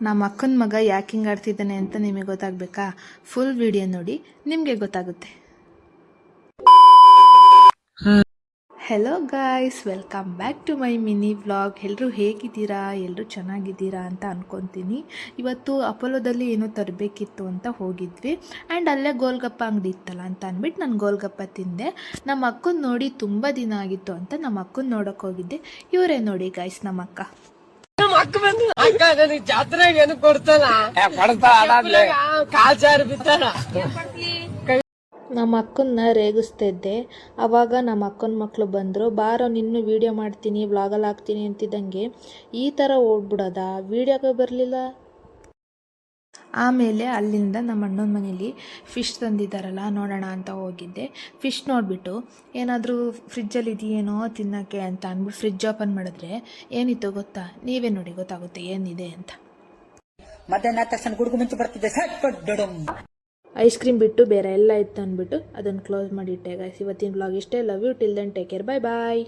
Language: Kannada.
ನಮ್ಮ ಅಕ್ಕನ ಮಗ ಯಾಕೆ ಹಿಂಗೆ ಆಡ್ತಿದ್ದಾನೆ ಅಂತ ನಿಮಗೆ ಗೊತ್ತಾಗಬೇಕಾ? ಫುಲ್ ವಿಡಿಯೋ ನೋಡಿ, ನಿಮಗೆ ಗೊತ್ತಾಗುತ್ತೆ. Hello guys, welcome back to my mini vlog. ಎಲ್ಲರೂ ಹೇಗಿದ್ದೀರಾ? ಎಲ್ಲರೂ ಚೆನ್ನಾಗಿದ್ದೀರಾ ಅಂತ ಅಂದ್ಕೊತೀನಿ. ಇವತ್ತು ಅಪೋಲೋದಲ್ಲಿ ಏನೋ ತರಬೇಕಿತ್ತು ಅಂತ ಹೋಗಿದ್ವಿ. ಆ್ಯಂಡ್ ಅಲ್ಲೇ ಗೋಲ್ಗಪ್ಪ ಅಂಗಡಿ ಇತ್ತಲ್ಲ ಅಂತ ಅಂದ್ಬಿಟ್ಟು ನಾನು ಗೋಲ್ಗಪ್ಪ ತಿಂದೆ. ನಮ್ಮ ಅಕ್ಕನ ನೋಡಿ ತುಂಬ ದಿನ ಆಗಿತ್ತು ಅಂತ ನಮ್ಮ ಅಕ್ಕನ ನೋಡೋಕೆ ಹೋಗಿದ್ದೆ. ಇವರೇ ನೋಡಿ ಗಾಯ್ಸ್, ನಮ್ಮ ಅಕ್ಕ. ಜಾತ್ರೆಗೆ ಏನು ಕೊಡ್ತಾನ ಕಾಲ್ಚಾರ ಬಿತ್ತಾನ. ನಮ್ಮ ಅಕ್ಕನ್ನ ರೇಗಿಸ್ತಿದ್ದೆ. ಆವಾಗ ನಮ್ಮ ಅಕ್ಕನ ಮಕ್ಕಳು ಬಂದರು. ಬಾರೋ ನಿನ್ನೂ ವೀಡಿಯೋ ಮಾಡ್ತೀನಿ, ವ್ಲಾಗಲ್ಲಿ ಹಾಕ್ತೀನಿ ಅಂತಿದ್ದಂಗೆ ಈ ಥರ ಓಡ್ಬಿಡೋದ, ವೀಡಿಯೋಗೆ ಬರಲಿಲ್ಲ. ಆಮೇಲೆ ಅಲ್ಲಿಂದ ನಮ್ಮ ಅಣ್ಣನ ಮನೇಲಿ ಫಿಶ್ ತಂದಿದ್ದಾರಲ್ಲ, ನೋಡೋಣ ಅಂತ ಹೋಗಿದ್ದೆ. ಫಿಶ್ ನೋಡಿಬಿಟ್ಟು ಏನಾದರೂ ಫ್ರಿಜ್ಜಲ್ಲಿ ಇದೆಯೇನೋ ತಿನ್ನೋಕ್ಕೆ ಅಂತ ಅಂದ್ಬಿಟ್ಟು ಫ್ರಿಜ್ ಓಪನ್ ಮಾಡಿದ್ರೆ ಏನಿತ್ತು ಗೊತ್ತಾ? ನೀವೇ ನೋಡಿ, ಗೊತ್ತಾಗುತ್ತೆ ಏನಿದೆ ಅಂತ. ಮಧ್ಯಾಹ್ನ ತಕ್ಷಣ ಗುಡುಗು ಮುಂಚೆ ಬರ್ತಿದ್ದೆ, ಐಸ್ ಕ್ರೀಮ್ ಬಿಟ್ಟು ಬೇರೆ ಎಲ್ಲ ಇತ್ತು ಅಂದ್ಬಿಟ್ಟು ಅದನ್ನು ಕ್ಲೋಸ್ ಮಾಡಿಟ್ಟೆ ಗಾಯ್ಸ್. ಇವತ್ತಿನ ವ್ಲಾಗ್ ಇಷ್ಟೇ. Love you, till then take care, bye bye.